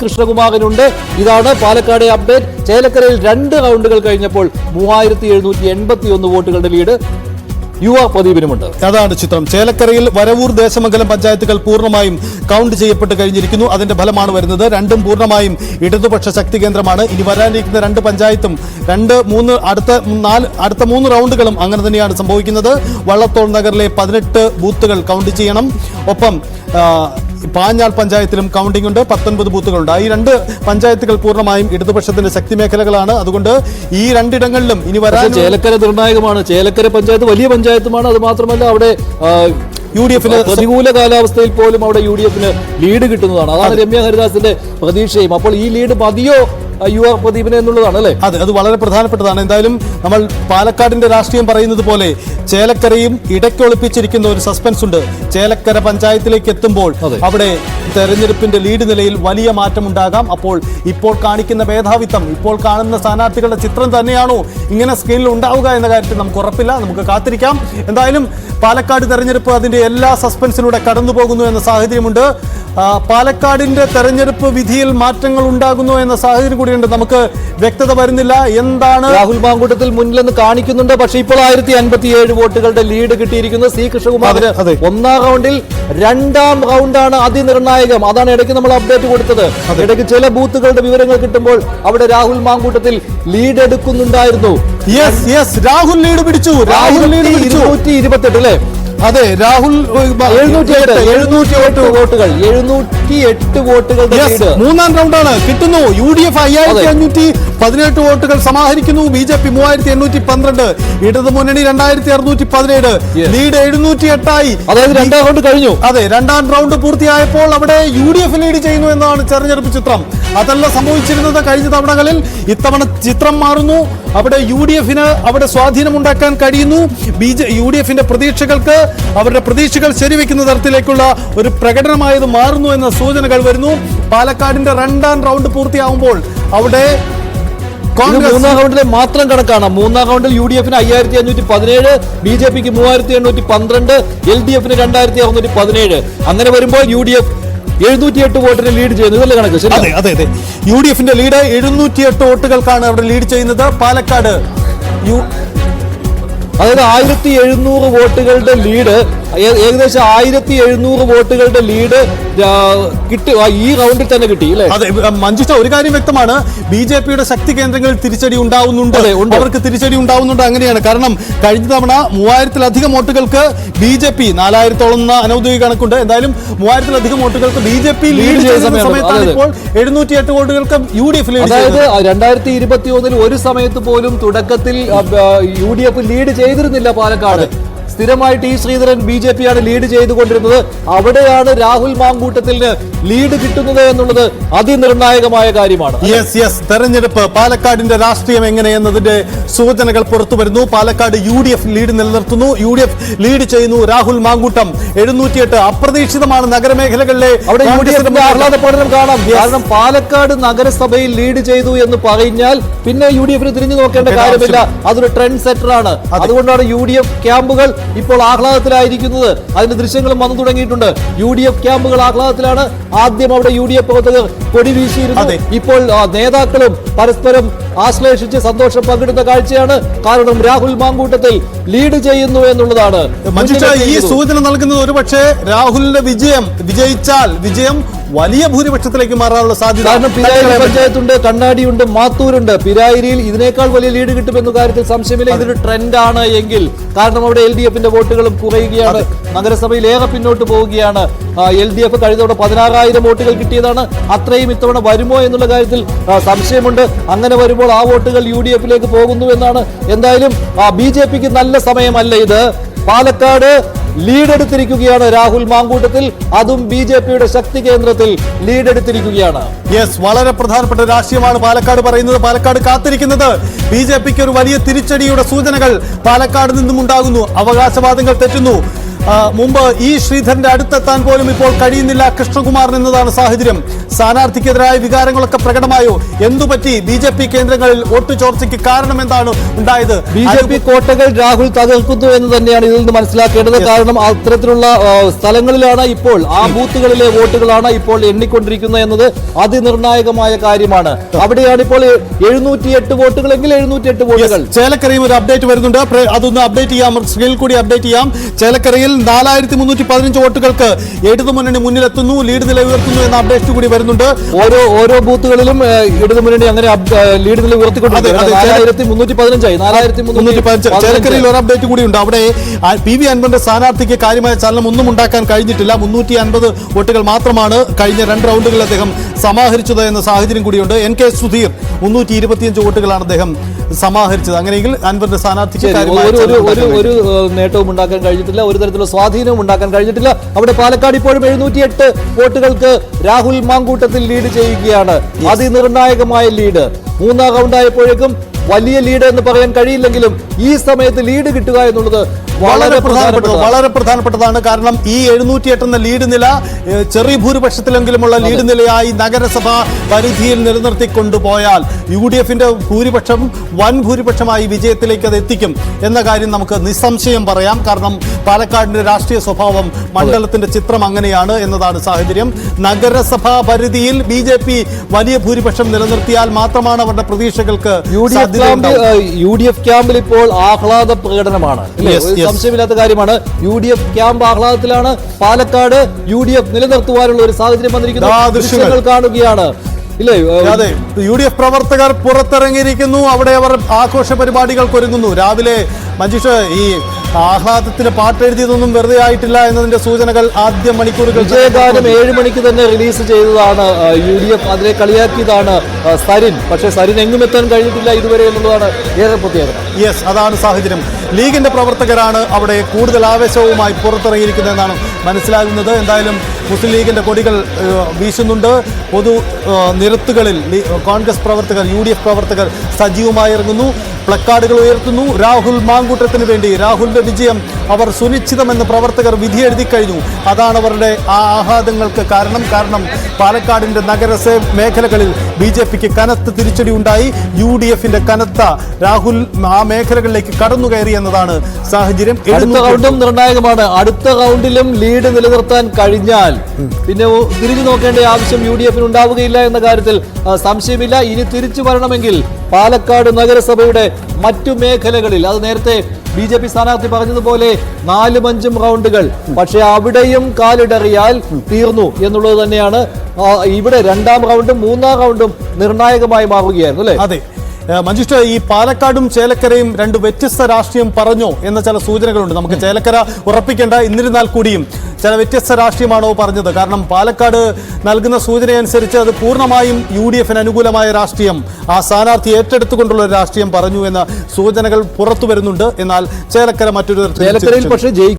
കൃഷ്ണകുമാറിനുണ്ട്. ഇതാണ് പാലക്കാട് അപ്ഡേറ്റ്. ചേലക്കരയിൽ 2 റൗണ്ടുകൾ കഴിഞ്ഞപ്പോൾ 3781 വോട്ടുകളുടെ ലീഡ് പ്രദീപിനുമുണ്ട്. അതാണ് ചിത്രം. ചേലക്കരയിൽ വരവൂർ ദേശമംഗലം പഞ്ചായത്തുകൾ പൂർണ്ണമായും കൗണ്ട് ചെയ്യപ്പെട്ട് കഴിഞ്ഞിരിക്കുന്നു. അതിന്റെ ഫലമാണ് വരുന്നത്. രണ്ടും പൂർണ്ണമായും ഇടതുപക്ഷ ശക്തി കേന്ദ്രമാണ്. ഇനി വരാനിരിക്കുന്ന 2 പഞ്ചായത്തും അടുത്ത 3 റൗണ്ടുകളും അങ്ങനെ തന്നെയാണ് സംഭവിക്കുന്നത്. വള്ളത്തോൾ നഗറിലെ 18 ബൂത്തുകൾ കൗണ്ട് ചെയ്യണം. ഒപ്പം പാഞ്ഞാൾ പഞ്ചായത്തിലും കൗണ്ടിംഗ് ഉണ്ട്. 19 ബൂത്തുകളുണ്ട്. ഈ 2 പഞ്ചായത്തുകൾ പൂർണ്ണമായും ഇടതുപക്ഷത്തിന്റെ ശക്തി മേഖലകളാണ്. അതുകൊണ്ട് ഈ 2 ഇടങ്ങളിലും ഇനി വരാൻ ചേലക്കര നിർണായകമാണ്. ചേലക്കര പഞ്ചായത്ത് വലിയ പഞ്ചായത്തുമാണ്. അത് മാത്രമല്ല അവിടെ UDF പ്രതികൂല കാലാവസ്ഥയിൽ പോലും അവിടെ UDF ലീഡ് കിട്ടുന്നതാണ്. അതാണ് രമ്യ ഹരിദാസിന്റെ പ്രതീക്ഷയും. അപ്പോൾ ഈ ലീഡ് മതിയോ പ്രദീപിനെ എന്നുള്ളതാണ് അല്ലേ? അതെ, അത് വളരെ പ്രധാനപ്പെട്ടതാണ്. എന്തായാലും നമ്മൾ പാലക്കാടിന്റെ രാഷ്ട്രീയം പറയുന്നത് പോലെ ചേലക്കരയും ഇടയ്ക്കൊളിപ്പിച്ചിരിക്കുന്ന ഒരു സസ്പെൻസ് ഉണ്ട്. ചേലക്കര പഞ്ചായത്തിലേക്ക് എത്തുമ്പോൾ അവിടെ തെരഞ്ഞെടുപ്പിന്റെ ലീഡ് നിലയിൽ വലിയ മാറ്റം ഉണ്ടാകാം. അപ്പോൾ ഇപ്പോൾ കാണിക്കുന്ന മേധാവിത്വം, ഇപ്പോൾ കാണുന്ന സ്ഥാനാർത്ഥികളുടെ ചിത്രം തന്നെയാണോ ഇങ്ങനെ സ്ക്രീനിൽ ഉണ്ടാവുക എന്ന കാര്യത്തിൽ നമുക്ക് ഉറപ്പില്ല. നമുക്ക് കാത്തിരിക്കാം. എന്തായാലും പാലക്കാട് തെരഞ്ഞെടുപ്പ് അതിന്റെ എല്ലാ സസ്പെൻസിലൂടെ കടന്നു പോകുന്നു എന്ന സാഹചര്യമുണ്ട്. പാലക്കാടിന്റെ തെരഞ്ഞെടുപ്പ് വിധിയിൽ മാറ്റങ്ങൾ ഉണ്ടാകുന്നു എന്ന സാഹചര്യം കൂടിയുണ്ട്. നമുക്ക് വ്യക്തത വരുന്നില്ല എന്താണ്. രാഹുൽ മാങ്കൂട്ടത്തിൽ മുന്നിലെന്ന് കാണിക്കുന്നുണ്ട്. പക്ഷേ ഇപ്പോൾ 1057 വോട്ടുകളുടെ ലീഡ് കിട്ടിയിരിക്കുന്നു സി കൃഷ്ണകുമാറിന്. 1ാം റൗണ്ടിൽ 2ാം റൗണ്ടാണ് അതിനിർണായകം. അതാണ് ഇടയ്ക്ക് നമ്മൾ അപ്ഡേറ്റ് കൊടുത്തത്. ഇടയ്ക്ക് ചില ബൂത്തുകളുടെ വിവരങ്ങൾ കിട്ടുമ്പോൾ അവിടെ രാഹുൽ മാങ്കൂട്ടത്തിൽ ലീഡ് എടുക്കുന്നുണ്ടായിരുന്നു. രാഹുൽ ലീഡ് പിടിച്ചു. 228 അല്ലേ? അതെ, രാഹുൽ 708 വോട്ടുകൾ 708 വോട്ടുകളുടെ ലീഡ്. 3ാം റൗണ്ടാണ് കിട്ടുന്നു. UDF 5518 വോട്ടുകൾ സമാഹരിക്കുന്നു. BJP 3812, ഇടതു മുന്നണി 2617, ലീഡ് 708 ആയി. അതായത് 2ാം റൗണ്ട് കഴിഞ്ഞു. അതെ, 2ാം റൗണ്ട് പൂർത്തിയായപ്പോൾ അവിടെ UDF ലീഡ് ചെയ്യുന്നു എന്നാണ് തെരഞ്ഞെടുപ്പ് ചിത്രം. അതല്ല സംഭവിച്ചിരുന്നത് കഴിഞ്ഞ തവണകളിൽ. ഇത്തവണ ചിത്രം മാറുന്നു. അവിടെ UDF അവിടെ സ്വാധീനമുണ്ടാക്കാൻ കഴിയുന്നു. UDF പ്രതീക്ഷകൾക്ക് അവരുടെ പ്രതീക്ഷകൾ ശരിവെക്കുന്ന തരത്തിലേക്കുള്ള ഒരു പ്രകടനമായത് മാറുന്നു എന്ന സൂചനകൾ വരുന്നു. പാലക്കാടിന്റെ 2ാം റൗണ്ട് പൂർത്തിയാവുമ്പോൾ അവിടെ 3ാം റൗണ്ടിലെ മാത്രം കണക്കാണ്. 3ാം റൗണ്ടിൽ UDF 5517, BJP 3812, LDF 2617. അങ്ങനെ വരുമ്പോൾ UDF 708 വോട്ടിന് ലീഡ് ചെയ്യുന്നത്. ഇതല്ലേ കണക്ക്? അതെ അതെ അതെ, UDF ലീഡ് 708 വോട്ടുകൾക്കാണ് അവിടെ ലീഡ് ചെയ്യുന്നത്. പാലക്കാട് അതായത് 1700 വോട്ടുകളുടെ ലീഡ്, ഏകദേശം 1700 വോട്ടുകളുടെ ലീഡ് കിട്ടി. ഈ റൗണ്ടിൽ തന്നെ കിട്ടി അല്ലേ? അതെ മഞ്ജുഷ, ഒരു കാര്യം വ്യക്തമാണ്. BJPയുടെ ശക്തി കേന്ദ്രങ്ങളിൽ തിരിച്ചടി ഉണ്ടാവുന്നുണ്ട്. അവർക്ക് തിരിച്ചടി ഉണ്ടാവുന്നുണ്ട്. അങ്ങനെയാണ്. കാരണം കഴിഞ്ഞ തവണ 3000-ലധികം വോട്ടുകൾക്ക് BJP 4000-ഓളം അനൗദ്യോഗിക കണക്കുണ്ട്. എന്തായാലും 3000-ലധികം വോട്ടുകൾക്ക് BJP ലീഡ് ചെയ്യുന്ന സമയത്താണ് ഇപ്പോൾ 708 വോട്ടുകൾക്ക് UDF ലീഡ്. അതായത് 2021 ഒരു സമയത്ത് പോലും തുടക്കത്തിൽ UDF ലീഡ് ചെയ്തിരുന്നില്ല പാലക്കാട്. സ്ഥിരമായിട്ട് ഈ ശ്രീധരൻ BJP ആണ് ലീഡ് ചെയ്തുകൊണ്ടിരുന്നത്. അവിടെയാണ് രാഹുൽ മാങ്കൂട്ടത്തിന് ലീഡ് കിട്ടുന്നത് എന്നുള്ളത് അതിനിർണായകമായ കാര്യമാണ്. തെരഞ്ഞെടുപ്പ് പാലക്കാടിന്റെ രാഷ്ട്രീയം എങ്ങനെയെന്നതിന്റെ സൂചനകൾ പുറത്തു വരുന്നു. പാലക്കാട് UDF ലീഡ് നിലനിർത്തുന്നു. UDF ലീഡ് ചെയ്യുന്നു. രാഹുൽ മാങ്കൂട്ടം 708. അപ്രതീക്ഷിതമാണ് നഗരമേഖലകളിലെ അവിടെ UDF ആഹ്ലാദ പഠനം കാണാം. കാരണം പാലക്കാട് നഗരസഭയിൽ ലീഡ് ചെയ്തു എന്ന് പറഞ്ഞാൽ പിന്നെ UDF തിരിഞ്ഞു നോക്കേണ്ട കാര്യമില്ല. അതൊരു ട്രെൻഡ് സെറ്ററാണ്. അതുകൊണ്ടാണ് UDF ക്യാമ്പുകൾ ഇപ്പോൾ ആഹ്ലാദത്തിലായിരിക്കുന്നത്. അതിന്റെ ദൃശ്യങ്ങളും വന്നു തുടങ്ങിയിട്ടുണ്ട്. UDF ക്യാമ്പുകൾ ആഹ്ലാദത്തിലാണ്. ആദ്യം അവിടെ UDF പ്രവർത്തകർ കൊടി വീശിയിരുന്നു. ഇപ്പോൾ നേതാക്കളും പരസ്പരം ആശ്ലേഷിച്ച് സന്തോഷം പങ്കിടുന്ന കാഴ്ചയാണ്. കാരണം രാഹുൽ മാങ്കൂട്ടത്തിൽ ലീഡ് ചെയ്യുന്നു എന്നുള്ളതാണ്. ഈ സൂചന നൽകുന്നത് ഒരുപക്ഷെ രാഹുലിന്റെ വിജയിച്ചാൽ വിജയം വലിയ ഭൂരിപക്ഷത്തിലേക്ക് മാറാനുള്ള സാധ്യത. കാരണം പിരായിരി പഞ്ചായത്തുണ്ട്, കണ്ണാടിയുണ്ട്, മാത്തൂരുണ്ട്. പിരായിരിയിൽ ഇതിനേക്കാൾ വലിയ ലീഡ് കിട്ടുമെന്ന കാര്യത്തിൽ സംശയമില്ല. ഇതൊരു ട്രെൻഡാണ് എങ്കിൽ. കാരണം അവിടെ LDF വോട്ടുകളും കുറയുകയാണ്. നഗരസഭയിൽ ഏറെ പിന്നോട്ട് പോവുകയാണ്. LDF കഴിഞ്ഞ തവണ 16,000 വോട്ടുകൾ കിട്ടിയതാണ്. അത്രയും ഇത്തവണ വരുമോ എന്നുള്ള കാര്യത്തിൽ സംശയമുണ്ട്. അങ്ങനെ വരുമ്പോൾ ആ വോട്ടുകൾ UDF പോകുന്നു എന്നാണ്. എന്തായാലും BJPക്ക് നല്ല സമയമല്ല ഇത്. പാലക്കാട് ലീഡ് എടുത്തിരിക്കുകയാണ് രാഹുൽ മാങ്കൂട്ടത്തിൽ. അതും BJPയുടെ ശക്തി കേന്ദ്രത്തിൽ ലീഡ് എടുത്തിരിക്കുകയാണ്. വളരെ പ്രധാനപ്പെട്ട രാഷ്ട്രീയമാണ് പാലക്കാട് പറയുന്നത്. പാലക്കാട് കാത്തിരിക്കുന്നത് BJPക്ക് ഒരു വലിയ തിരിച്ചടിയുടെ സൂചനകൾ പാലക്കാട് നിന്നും ഉണ്ടാകുന്നു. അവകാശവാദങ്ങൾ തെറ്റുന്നു. മുമ്പ് ഈ ശ്രീധരന്റെ അടുത്തെത്താൻ പോലും ഇപ്പോൾ കഴിയുന്നില്ല കൃഷ്ണകുമാർ എന്നതാണ് സാഹചര്യം. സ്ഥാനാർത്ഥിക്കെതിരായ വികാരങ്ങളൊക്കെ പ്രകടമായോ? എന്തുപറ്റി? ബി.ജെ.പി. കേന്ദ്രങ്ങളിൽ വോട്ട് ചോർച്ചയ്ക്ക് കാരണം എന്താണ് ഉണ്ടായത്? ബി.ജെ.പി. കോട്ടകൾ രാഹുൽ തകർക്കുന്നു എന്ന് തന്നെയാണ് ഇതിൽ നിന്ന് മനസ്സിലാക്കേണ്ടത്. കാരണം അത്തരത്തിലുള്ള സ്ഥലങ്ങളിലാണ് ഇപ്പോൾ, ആ ബൂത്തുകളിലെ വോട്ടുകളാണ് ഇപ്പോൾ എണ്ണിക്കൊണ്ടിരിക്കുന്നത് എന്നത് അതിനിർണായകമായ കാര്യമാണ്. അവിടെയാണ് ഇപ്പോൾ 708 വോട്ടുകളെങ്കിൽ 708 വോട്ടുകൾ. ചേലക്കരയും ഒരു അപ്ഡേറ്റ് വരുന്നുണ്ട്, അതൊന്ന് അപ്ഡേറ്റ് ചെയ്യാം, സ്ക്രീനിൽ കൂടി അപ്ഡേറ്റ് ചെയ്യാം. ചേലക്കരയിൽ 4315 വോട്ടുകൾക്ക് ഇടതുമുന്നണി മുന്നിലെത്തുന്നു, ലീഡ് നില ഉയർത്തുന്നു എന്ന അപ്ഡേറ്റ് കൂടി വരുന്നുണ്ട്. ഓരോ ബൂത്തുകളിലും ഇടതുമുന്നണി അങ്ങനെ ലീഡ് നില ഉയർത്തിക്കൊണ്ടിരിക്കുന്നു. 4315 ചേലക്കരയിൽ ഒരു അപ്ഡേറ്റ് കൂടി ഉണ്ട്. അവിടെ പി.വി. അൻവറിന്റെ സ്ഥാനാർത്ഥിക്ക് കാര്യമായ ചലനം ഒന്നും ഉണ്ടാക്കാൻ കഴിഞ്ഞിട്ടില്ല. 350 വോട്ടുകൾ മാത്രമാണ് കഴിഞ്ഞ 2 റൗണ്ടുകളിൽ അദ്ദേഹം സമാഹരിച്ചത് എന്ന സാഹചര്യം കൂടിയുണ്ട്. NK സുധീർ 325 വോട്ടുകളാണ് അദ്ദേഹം സമാഹരിച്ചത്. അങ്ങനെയെങ്കിൽ അൻവറിന്റെ സ്ഥാനാർത്ഥിക്ക് ഒരു നേട്ടവും ഉണ്ടാക്കാൻ കഴിഞ്ഞിട്ടില്ല, ഒരു തരത്തിലുള്ള സ്വാധീനവും ഉണ്ടാക്കാൻ കഴിഞ്ഞിട്ടില്ല. അവിടെ പാലക്കാട് ഇപ്പോഴും 708 വോട്ടുകൾക്ക് രാഹുൽ മാങ്കൂട്ടത്തിൽ ലീഡ് ചെയ്യുകയാണ്. അതിനിർണായകമായ ലീഡ്. 3ാം റൗണ്ടായപ്പോഴേക്കും വലിയ ലീഡ് എന്ന് പറയാൻ കഴിയില്ലെങ്കിലും ഈ സമയത്ത് ലീഡ് കിട്ടുക എന്നുള്ളത് വളരെ പ്രധാനപ്പെട്ടതാണ്. കാരണം ഈ 708 എന്ന ലീഡ് നില ചെറിയ ഭൂരിപക്ഷത്തിലെങ്കിലുമുള്ള ലീഡ് നിലയായി നഗരസഭാ പരിധിയിൽ നിലനിർത്തിക്കൊണ്ടുപോയാൽ UDFന്റെ ഭൂരിപക്ഷം വൻ ഭൂരിപക്ഷമായി വിജയത്തിലേക്ക് അത് എത്തിക്കും എന്ന കാര്യം നമുക്ക് നിസ്സംശയം പറയാം. കാരണം പാലക്കാടിന്റെ രാഷ്ട്രീയ സ്വഭാവം, മണ്ഡലത്തിന്റെ ചിത്രം അങ്ങനെയാണ് എന്നതാണ് സാഹചര്യം. നഗരസഭാ പരിധിയിൽ BJP വലിയ ഭൂരിപക്ഷം നിലനിർത്തിയാൽ മാത്രമാണ് അവരുടെ പ്രതീക്ഷകൾക്ക് UDF ക്യാമ്പിൽ ഇപ്പോൾ ആഹ്ലാദ പ്രകടനമാണ്. സംശയമില്ലാത്ത കാര്യമാണ്. UDF ക്യാമ്പ് ആഹ്ലാദത്തിലാണ്. പാലക്കാട് UDF നിലനിർത്തുവാനുള്ള ഒരു സാഹചര്യം വന്നിരിക്കുന്നു. ദൃശ്യങ്ങൾ കാണുകയാണ്. അതെ, UDF പ്രവർത്തകർ പുറത്തിറങ്ങിയിരിക്കുന്നു. അവിടെ അവർ ആഘോഷ പരിപാടികൾക്ക് ഒരുങ്ങുന്നു. രാവിലെ മഞ്ജുഷ്, ഈ ആഹ്ലാദത്തിന് പാട്ടെഴുതിയതൊന്നും വെറുതെ ആയിട്ടില്ല എന്നതിന്റെ സൂചനകൾ ആദ്യ മണിക്കൂറുകൾ. വിജയഗാനം 7 മണിക്ക് തന്നെ റിലീസ് ചെയ്തതാണ് UDF. അതിനെ കളിയാക്കിയതാണ് സരിൻ. പക്ഷേ സരിൻ എങ്ങും എത്താൻ കഴിഞ്ഞിട്ടില്ല ഇതുവരെ എന്നുള്ളതാണ് ഏറെ പ്രത്യേകത. യെസ്, അതാണ് സാഹചര്യം. ലീഗിന്റെ പ്രവർത്തകരാണ് അവിടെ കൂടുതൽ ആവേശവുമായി പുറത്തിറങ്ങിയിരിക്കുന്നതെന്നാണ് മനസ്സിലാകുന്നത്. എന്തായാലും മുസ്ലിം ലീഗിന്റെ കൊടികൾ വീശുന്നുണ്ട്. പൊതു നിരത്തുകളിൽ കോൺഗ്രസ് പ്രവർത്തകർ, UDF പ്രവർത്തകർ സജീവമായി ഇറങ്ങുന്നു, പ്ലക്കാർഡുകൾ ഉയർത്തുന്നു. രാഹുൽ മാങ്കൂട്ടത്തിന് വേണ്ടി, രാഹുലിന്റെ വിജയം അവർ സുനിശ്ചിതമെന്ന് പ്രവർത്തകർ വിധിയെഴുതി കഴിഞ്ഞു. അതാണ് അവരുടെ ആ ആഹ്ലാദങ്ങൾക്ക് കാരണം പാലക്കാടിന്റെ നഗരസഭ മേഖലകളിൽ BJPക്ക് കനത്ത തിരിച്ചടി ഉണ്ടായി. UDFന്റെ കനത്ത രാഹുൽ ആ മേഖലകളിലേക്ക് കടന്നു കയറി എന്നതാണ് സാഹചര്യം. അടുത്ത റൗണ്ടും നിർണായകമാണ്. അടുത്ത റൗണ്ടിലും ലീഡ് നിലനിർത്താൻ കഴിഞ്ഞാൽ പിന്നെ തിരിഞ്ഞു നോക്കേണ്ട ആവശ്യം UDFന് ഉണ്ടാവുകയില്ല എന്ന കാര്യത്തിൽ സംശയമില്ല. ഇനി തിരിച്ചു വരണമെങ്കിൽ പാലക്കാട് നഗരസഭയുടെ മറ്റു മേഖലകളിൽ, അത് നേരത്തെ BJP സ്ഥാനാർത്ഥി പറഞ്ഞതുപോലെ 4-5 റൗണ്ടുകൾ, പക്ഷെ അവിടെയും കാലിടറിയാൽ തീർന്നു എന്നുള്ളത് തന്നെയാണ്. ഇവിടെ 2ാം റൗണ്ടും 3ാം റൗണ്ടും നിർണായകമായി മാറുകയായിരുന്നു അല്ലേ? അതെ മഞ്ജുഷ, ഈ പാലക്കാടും ചേലക്കരയും 2 വ്യത്യസ്ത രാഷ്ട്രീയം പറഞ്ഞോ എന്ന ചില സൂചനകളുണ്ട്. നമുക്ക് ചേലക്കര ഉറപ്പിക്കേണ്ട, എന്നിരുന്നാൽ കൂടിയും ചില വ്യത്യസ്ത രാഷ്ട്രീയമാണോ പറഞ്ഞത്? കാരണം പാലക്കാട് നൽകുന്ന സൂചനയനുസരിച്ച് അത് പൂർണ്ണമായും UDFന് അനുകൂലമായ രാഷ്ട്രീയം, ആ സ്ഥാനാർത്ഥി ഏറ്റെടുത്തുകൊണ്ടുള്ള ഒരു രാഷ്ട്രീയം പറഞ്ഞു എന്ന സൂചനകൾ പുറത്തു വരുന്നുണ്ട്. എന്നാൽ ചേലക്കര മറ്റൊരു തരത്തിൽ